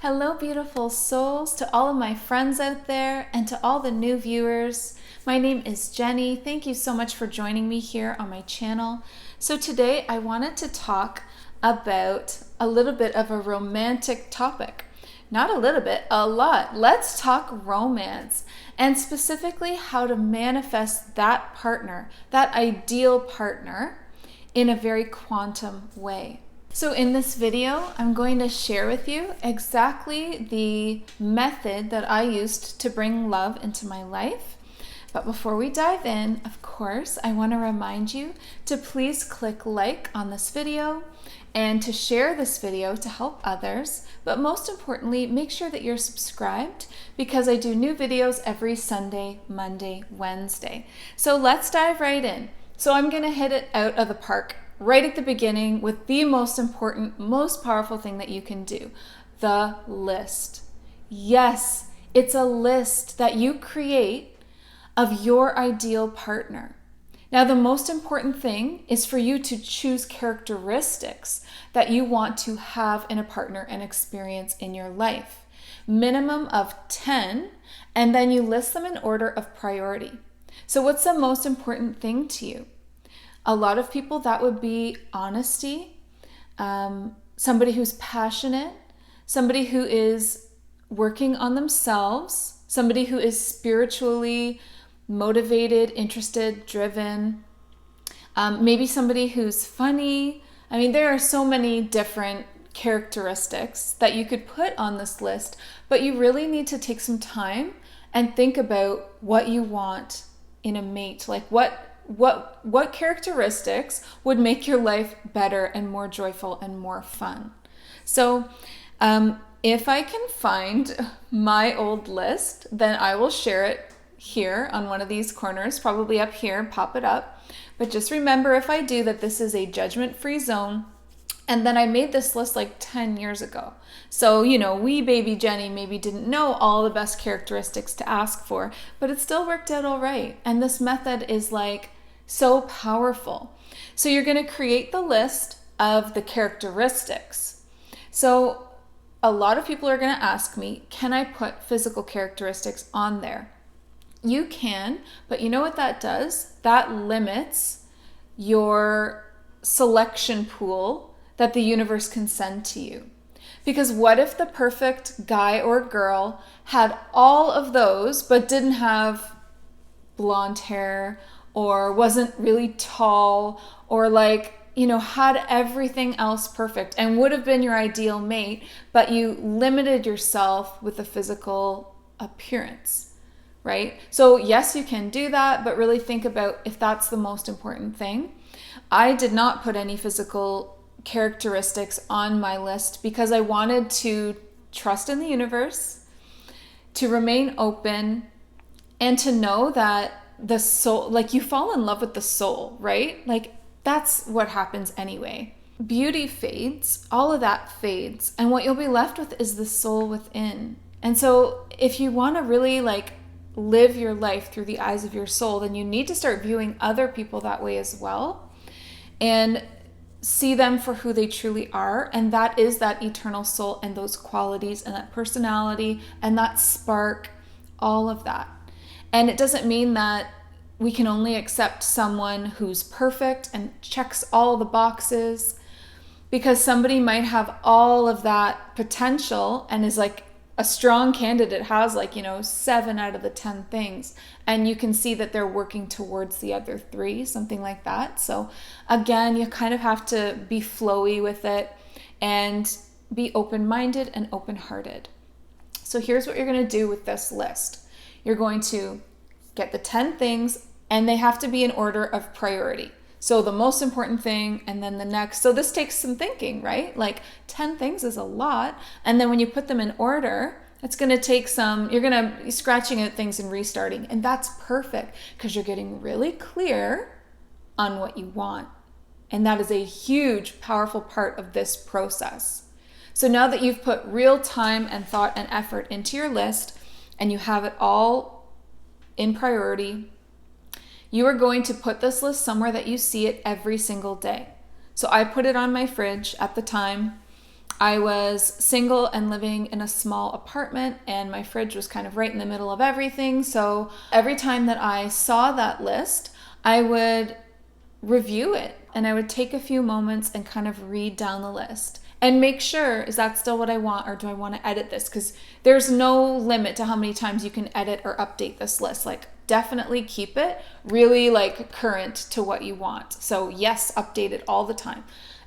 Hello, beautiful souls, to all of my friends out there and to all the new viewers. My name is Jenny. Thank you so much for joining me here on my channel. So today I wanted to talk about a little bit of a romantic topic. Not a little bit, a lot. Let's talk romance, and specifically how to manifest that partner, that ideal partner, in a very quantum way. So in this video, I'm going to share with you exactly the method that I used to bring love into my life. But before we dive in, of course, I want to remind you to please click like on this video and to share this video to help others. But most importantly, make sure that you're subscribed because I do new videos every Sunday, Monday, Wednesday. So let's dive right in. So I'm going to hit it out of the park right at the beginning with the most important, most powerful thing that you can do, the list. Yes, it's a list that you create of your ideal partner. Now, the most important thing is for you to choose characteristics that you want to have in a partner and experience in your life. Minimum of 10, and then you list them in order of priority. So what's the most important thing to you? A lot of people, that would be honesty, somebody who's passionate, somebody who is working on themselves, somebody who is spiritually motivated, interested, driven, maybe somebody who's funny. I mean, there are so many different characteristics that you could put on this list, but you really need to take some time and think about what you want in a mate. Like what characteristics would make your life better and more joyful and more fun? So if I can find my old list, then I will share it here on one of these corners, probably up here, pop it up. But just remember, if I do, that this is a judgment-free zone. And then I made this list like 10 years ago. So, wee baby Jenny maybe didn't know all the best characteristics to ask for, but it still worked out all right. And this method is like so powerful. So you're going to create the list of the characteristics. So a lot of people are going to ask me, can I put physical characteristics on there? You can, but you know what that does? That limits your selection pool that the universe can send to you. Because what if the perfect guy or girl had all of those, but didn't have blonde hair, or wasn't really tall, or had everything else perfect and would have been your ideal mate, but you limited yourself with the physical appearance, right? So yes, you can do that, but really think about if that's the most important thing. I did not put any physical characteristics on my list because I wanted to trust in the universe, to remain open, and to know that the soul, you fall in love with the soul, right? That's what happens anyway. Beauty fades, all of that fades, and what you'll be left with is the soul within. And so if you want to really live your life through the eyes of your soul, then you need to start viewing other people that way as well and see them for who they truly are. And that is that eternal soul and those qualities and that personality and that spark, all of that. And it doesn't mean that we can only accept someone who's perfect and checks all the boxes, because somebody might have all of that potential and is a strong candidate, has 7 out of the 10 things, and you can see that they're working towards the other 3, something like that. So again, you kind of have to be flowy with it and be open-minded and open-hearted. So here's what you're going to do with this list. You're going to get the 10 things, and they have to be in order of priority. So the most important thing, and then the next. So this takes some thinking, right? 10 things is a lot. And then when you put them in order, it's going to take you're going to be scratching at things and restarting. And that's perfect because you're getting really clear on what you want. And that is a huge, powerful part of this process. So now that you've put real time and thought and effort into your list, and you have it all in priority, you are going to put this list somewhere that you see it every single day. So I put it on my fridge at the time. I was single and living in a small apartment, and my fridge was kind of right in the middle of everything. So every time that I saw that list, I would review it and I would take a few moments and kind of read down the list and make sure, is that still what I want, or do I want to edit this? Because there's no limit to how many times you can edit or update this list. Like, definitely keep it really like current to what you want. So yes, update it all the time.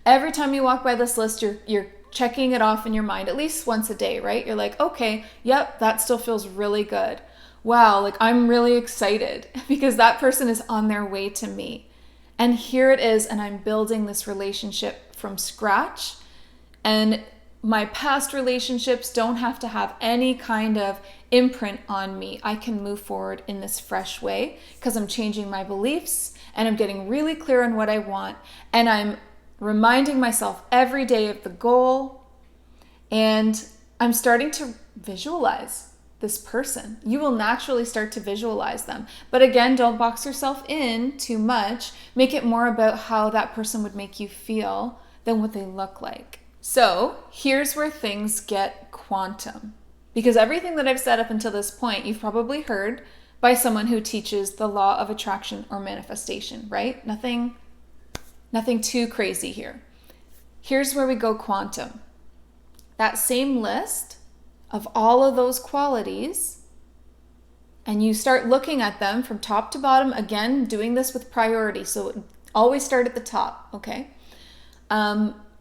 Every time you walk by this list, you're checking it off in your mind at least once a day, right? You're like, okay, yep, that still feels really good. Wow, like I'm really excited because that person is on their way to me. And here it is, and I'm building this relationship from scratch. And my past relationships don't have to have any kind of imprint on me. I can move forward in this fresh way because I'm changing my beliefs and I'm getting really clear on what I want. And I'm reminding myself every day of the goal. And I'm starting to visualize this person. You will naturally start to visualize them. But again, don't box yourself in too much. Make it more about how that person would make you feel than what they look like. So here's where things get quantum. Because everything that I've said up until this point, you've probably heard by someone who teaches the law of attraction or manifestation, right? Nothing too crazy here. Here's where we go quantum. That same list of all of those qualities, and you start looking at them from top to bottom, again, doing this with priority. So always start at the top, okay?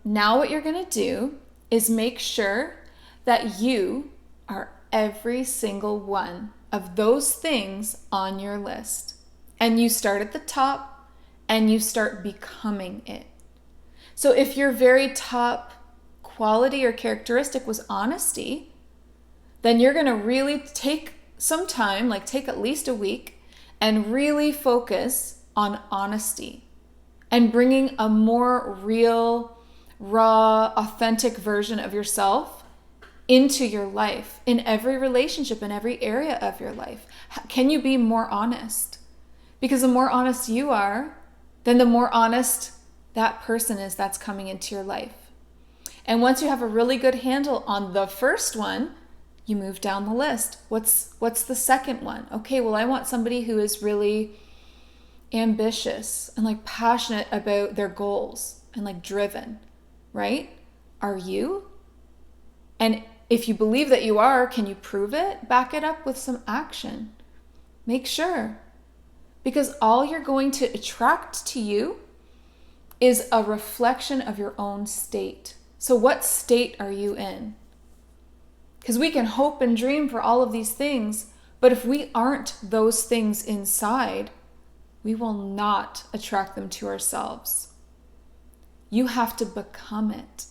Now what you're gonna do is make sure that you are every single one of those things on your list. And you start at the top and you start becoming it. So if your very top quality or characteristic was honesty, then you're gonna really take some time, like take at least a week, and really focus on honesty and bringing a more real, raw, authentic version of yourself into your life, in every relationship, in every area of your life. Can you be more honest? Because the more honest you are, then the more honest that person is that's coming into your life. And once you have a really good handle on the first one, you move down the list. What's the second one? Okay, well, I want somebody who is really ambitious and like passionate about their goals and like driven, right? Are you? And if you believe that you are, can you prove it? Back it up with some action. Make sure. Because all you're going to attract to you is a reflection of your own state. So what state are you in? Because we can hope and dream for all of these things, but if we aren't those things inside, we will not attract them to ourselves. You have to become it.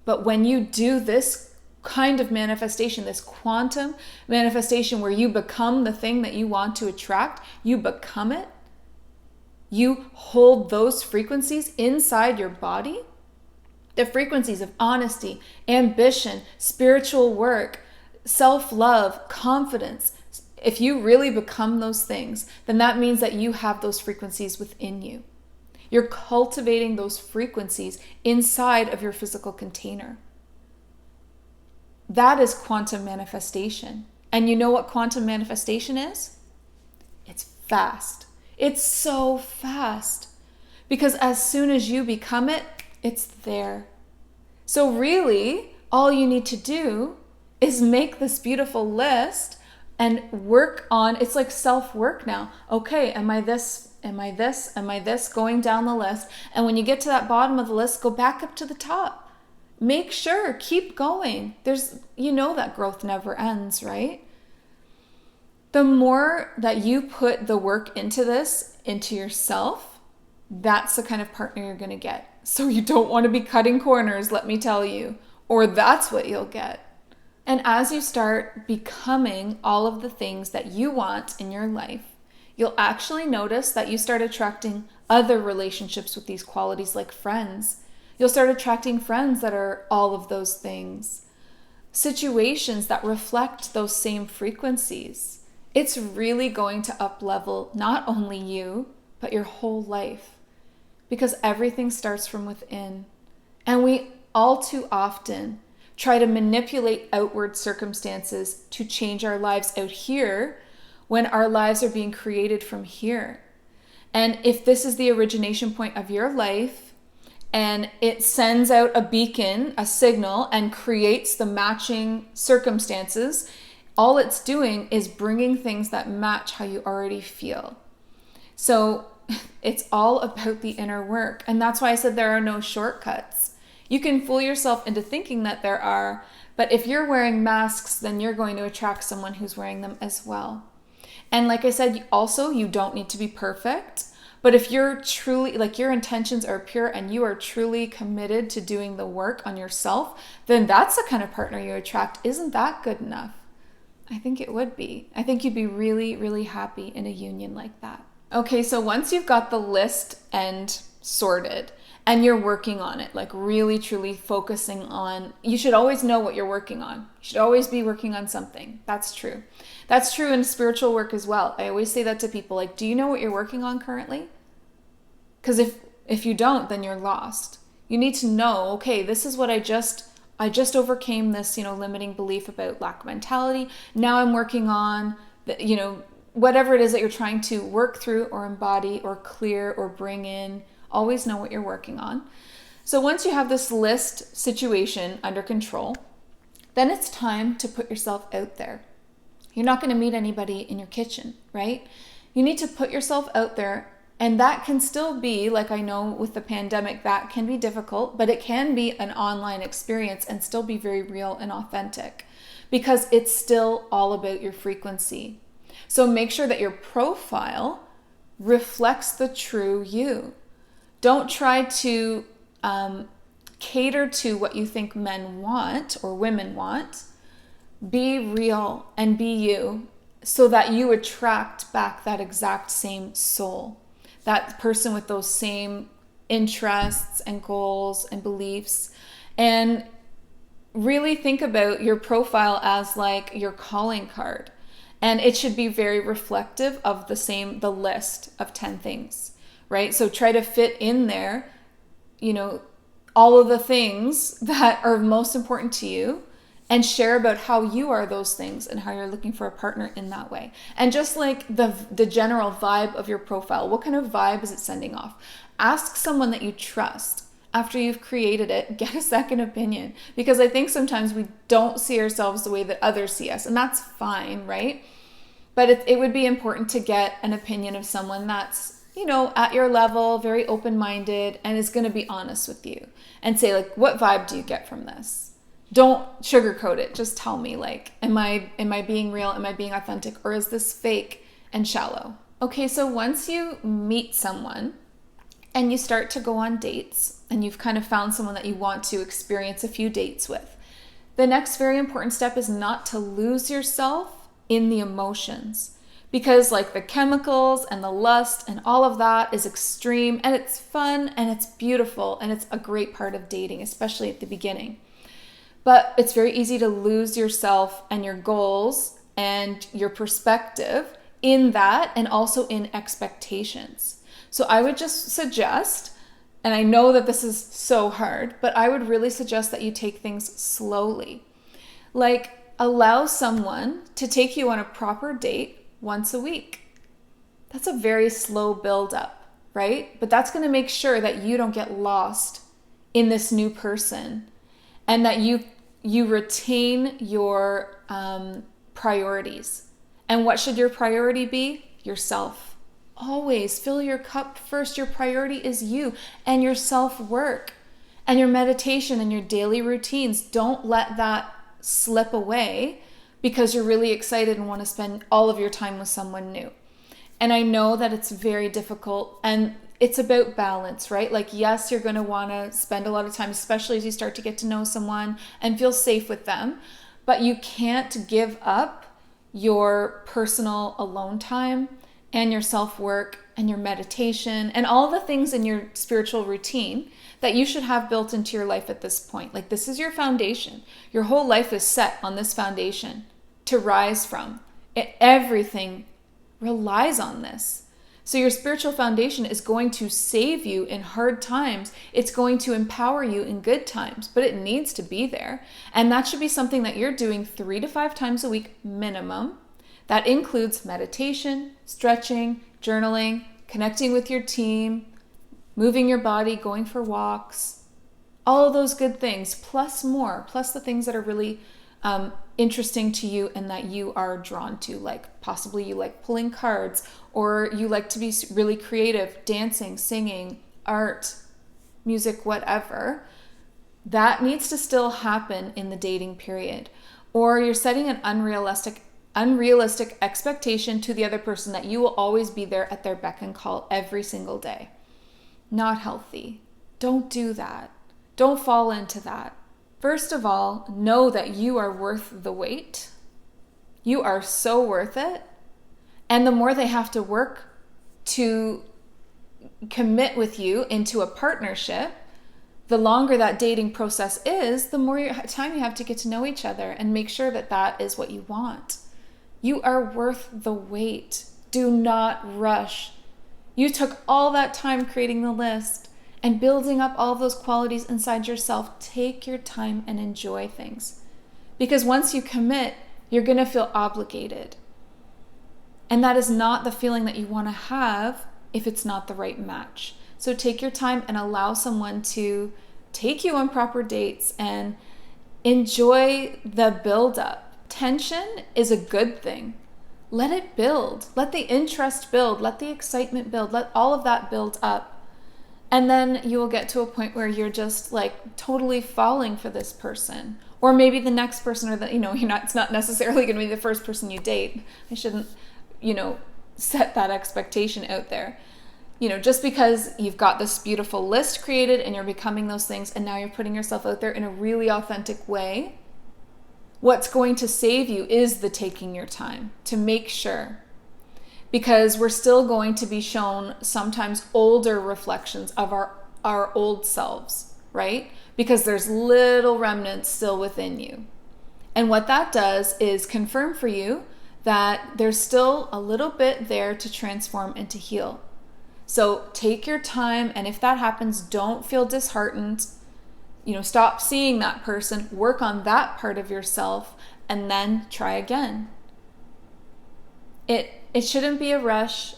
But when you do this kind of manifestation, this quantum manifestation where you become the thing that you want to attract, you become it, you hold those frequencies inside your body, the frequencies of honesty, ambition, spiritual work, self-love, confidence. If you really become those things, then that means that you have those frequencies within you. You're cultivating those frequencies inside of your physical container. That is quantum manifestation. And you know what quantum manifestation is? It's fast. It's so fast. Because as soon as you become it, it's there. So really, all you need to do is make this beautiful list and work on, it's like self-work now. Okay, am I this? Am I this? Am I this? Going down the list. And when you get to that bottom of the list, go back up to the top. Make sure, keep going. You know that growth never ends, right? The more that you put the work into this, into yourself, that's the kind of partner you're going to get. So you don't want to be cutting corners, let me tell you, or that's what you'll get. And as you start becoming all of the things that you want in your life, you'll actually notice that you start attracting other relationships with these qualities, like friends. You'll start attracting friends that are all of those things. Situations that reflect those same frequencies. It's really going to up-level not only you, but your whole life. Because everything starts from within. And we all too often try to manipulate outward circumstances to change our lives out here when our lives are being created from here. And if this is the origination point of your life and it sends out a beacon, a signal, and creates the matching circumstances, all it's doing is bringing things that match how you already feel. So it's all about the inner work. And that's why I said there are no shortcuts. You can fool yourself into thinking that there are, but if you're wearing masks, then you're going to attract someone who's wearing them as well. And like I said, also, you don't need to be perfect, but if you're truly, like your intentions are pure and you are truly committed to doing the work on yourself, then that's the kind of partner you attract. Isn't that good enough? I think it would be. I think you'd be really, really happy in a union like that. Okay, so once you've got the list and sorted and you're working on it, like really, truly focusing on, you should always know what you're working on. You should always be working on something. That's true. That's true in spiritual work as well. I always say that to people, like, do you know what you're working on currently? Because if you don't, then you're lost. You need to know, okay, this is what I just overcame this, limiting belief about lack mentality. Now I'm working on, whatever it is that you're trying to work through or embody or clear or bring in. Always know what you're working on. So once you have this list situation under control, then it's time to put yourself out there. You're not going to meet anybody in your kitchen, right? You need to put yourself out there. And that can still be, like I know with the pandemic, that can be difficult, but it can be an online experience and still be very real and authentic because it's still all about your frequency. So make sure that your profile reflects the true you. Don't try to cater to what you think men want or women want. Be real and be you so that you attract back that exact same soul. That person with those same interests and goals and beliefs. And really think about your profile as like your calling card. And it should be very reflective of the list of 10 things, right? So try to fit in there, all of the things that are most important to you and share about how you are those things and how you're looking for a partner in that way. And just like the general vibe of your profile, what kind of vibe is it sending off? Ask someone that you trust. After you've created it, get a second opinion. Because I think sometimes we don't see ourselves the way that others see us. And that's fine, right? But it would be important to get an opinion of someone that's, at your level, very open-minded, and is going to be honest with you. And say, like, what vibe do you get from this? Don't sugarcoat it. Just tell me, like, am I being real? Am I being authentic? Or is this fake and shallow? Okay, so once you meet someone and you start to go on dates and you've kind of found someone that you want to experience a few dates with, the next very important step is not to lose yourself in the emotions. Because like the chemicals and the lust and all of that is extreme and it's fun and it's beautiful and it's a great part of dating, especially at the beginning. But it's very easy to lose yourself and your goals and your perspective in that and also in expectations. So I would just suggest, and I know that this is so hard, but I would really suggest that you take things slowly. Like allow someone to take you on a proper date once a week. That's a very slow build up, right? But that's going to make sure that you don't get lost in this new person and that you retain your priorities. And what should your priority be? Yourself. Always fill your cup first. Your priority is you and your self-work and your meditation and your daily routines. Don't let that slip away because you're really excited and want to spend all of your time with someone new. And I know that it's very difficult and it's about balance, right? Like, yes, you're going to want to spend a lot of time, especially as you start to get to know someone and feel safe with them, but you can't give up your personal alone time and your self-work and your meditation and all the things in your spiritual routine that you should have built into your life at this point. Like, this is your foundation. Your whole life is set on this foundation to rise from. Everything relies on this. So your spiritual foundation is going to save you in hard times. It's going to empower you in good times, but it needs to be there. And that should be something that you're doing 3 to 5 times a week minimum. That includes meditation, stretching, journaling, connecting with your team, moving your body, going for walks, all of those good things, plus more, plus the things that are really interesting to you and that you are drawn to, like possibly you like pulling cards, or you like to be really creative, dancing, singing, art, music, whatever. That needs to still happen in the dating period. Or you're setting an unrealistic expectation to the other person that you will always be there at their beck and call every single day. Not healthy. Don't do that. Don't fall into that. First of all, know that you are worth the wait. You are so worth it. And the more they have to work to commit with you into a partnership, the longer that dating process is, the more time you have to get to know each other and make sure that that is what you want. You are worth the wait. Do not rush. You took all that time creating the list and building up all those qualities inside yourself. Take your time and enjoy things. Because once you commit, you're going to feel obligated. And that is not the feeling that you want to have if it's not the right match. So take your time and allow someone to take you on proper dates and enjoy the build-up. Tension is a good thing. Let it build. Let the interest build. Let the excitement build. Let all of that build up. And then you will get to a point where you're just like totally falling for this person. Or maybe the next person, or that, it's not necessarily going to be the first person you date. I shouldn't, set that expectation out there. Just because you've got this beautiful list created and you're becoming those things and now you're putting yourself out there in a really authentic way, what's going to save you is the taking your time to make sure. Because we're still going to be shown sometimes older reflections of our old selves, right? Because there's little remnants still within you. And what that does is confirm for you that there's still a little bit there to transform and to heal. So take your time, and if that happens, don't feel disheartened. Stop seeing that person, work on that part of yourself, and then try again. It shouldn't be a rush,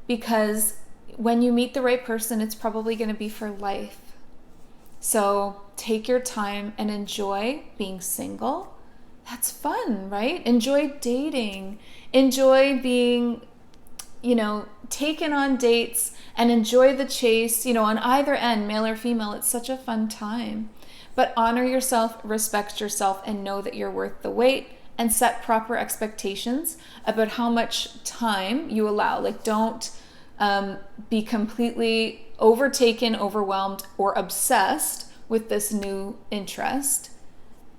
because when you meet the right person, it's probably going to be for life. So take your time and enjoy being single. That's fun, right? Enjoy dating. Enjoy being, taken on dates, and enjoy the chase, on either end, male or female. It's such a fun time. But honor yourself, respect yourself, and know that you're worth the wait. And set proper expectations about how much time you allow. Like, don't be completely overtaken, overwhelmed, or obsessed with this new interest.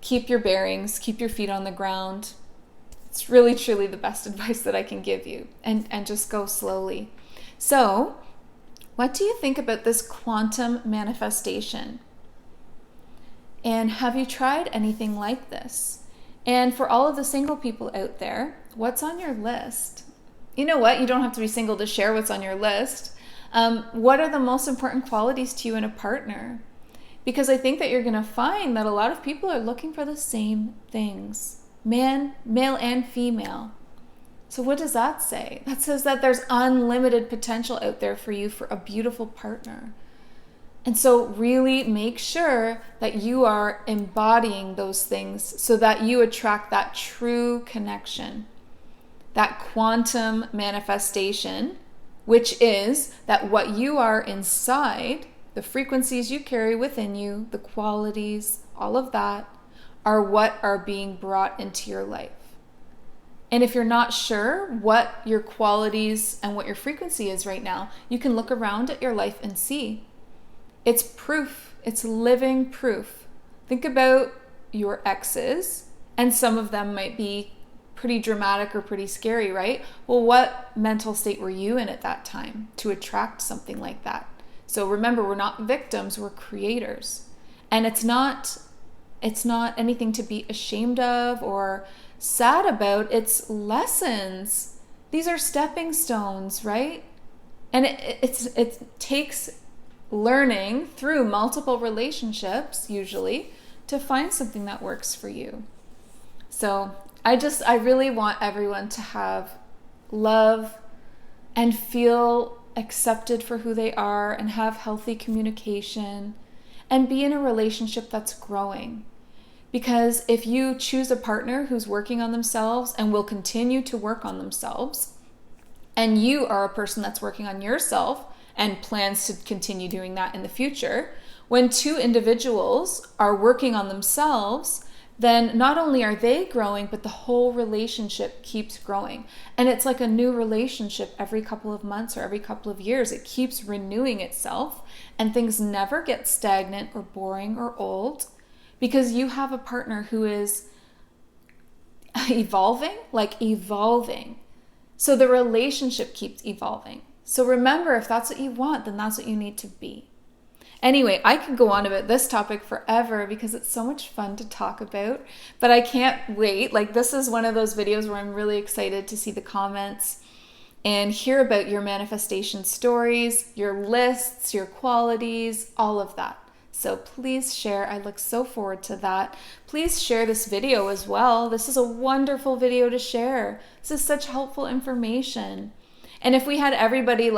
Keep your bearings, keep your feet on the ground. It's really, truly the best advice that I can give you. And just go slowly. So, what do you think about this quantum manifestation? And have you tried anything like this? And for all of the single people out there, what's on your list? You know what? You don't have to be single to share what's on your list. What are the most important qualities to you in a partner? Because I think that you're going to find that a lot of people are looking for the same things. Male and female. So what does that say? That says that there's unlimited potential out there for you for a beautiful partner. And so really make sure that you are embodying those things so that you attract that true connection, that quantum manifestation, which is that what you are inside, the frequencies you carry within you, the qualities, all of that, are what are being brought into your life. And if you're not sure what your qualities and what your frequency is right now, you can look around at your life and see. It's proof. It's living proof. Think about your exes, and some of them might be pretty dramatic or pretty scary, right? Well, what mental state were you in at that time to attract something like that? So remember, we're not victims, we're creators. And it's not anything to be ashamed of or sad about. It's lessons. These are stepping stones, right? And it takes learning through multiple relationships, usually, to find something that works for you. So I really want everyone to have love and feel accepted for who they are and have healthy communication and be in a relationship that's growing. Because if you choose a partner who's working on themselves and will continue to work on themselves, and you are a person that's working on yourself and plans to continue doing that in the future, when two individuals are working on themselves, then not only are they growing, but the whole relationship keeps growing. And it's like a new relationship every couple of months or every couple of years. It keeps renewing itself, and things never get stagnant or boring or old, because you have a partner who is evolving. So the relationship keeps evolving. So remember, if that's what you want, then that's what you need to be. Anyway, I could go on about this topic forever because it's so much fun to talk about, but I can't wait. Like, this is one of those videos where I'm really excited to see the comments and hear about your manifestation stories, your lists, your qualities, all of that. So please share. I look so forward to that. Please share this video as well. This is a wonderful video to share. This is such helpful information. And if we had everybody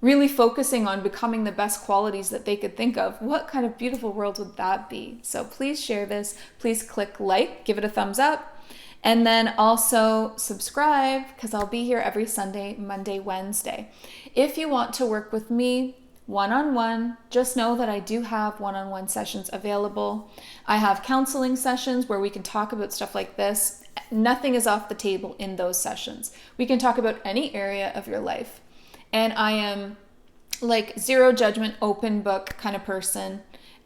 really focusing on becoming the best qualities that they could think of, what kind of beautiful world would that be? So please share this. Please click like, give it a thumbs up, and then also subscribe, because I'll be here every Sunday, Monday, Wednesday. If you want to work with me one-on-one, just know that I do have one-on-one sessions available. I have counseling sessions where we can talk about stuff like this. Nothing is off the table in those sessions. We can talk about any area of your life. And I am like zero judgment, open book kind of person.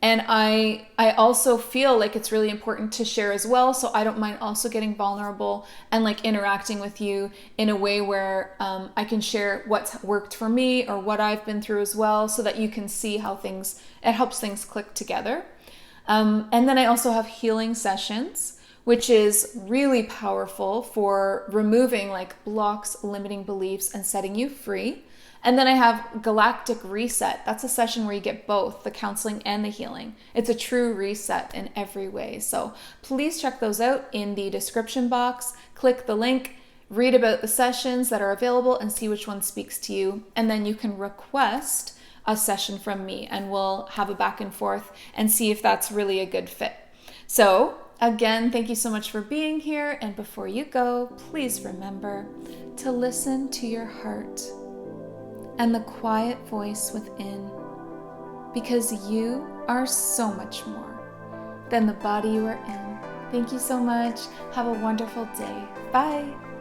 And I also feel like it's really important to share as well. So I don't mind also getting vulnerable and interacting with you in a way where I can share what's worked for me or what I've been through as well, so that you can see how it helps things click together. And then I also have healing sessions, which is really powerful for removing blocks, limiting beliefs, and setting you free. And then I have Galactic Reset. That's a session where you get both the counseling and the healing. It's a true reset in every way. So please check those out in the description box. Click the link, read about the sessions that are available, and see which one speaks to you. And then you can request a session from me, and we'll have a back and forth and see if that's really a good fit. So again, thank you so much for being here. And before you go, please remember to listen to your heart and the quiet voice within, because you are so much more than the body you are in. Thank you so much. Have a wonderful day. Bye.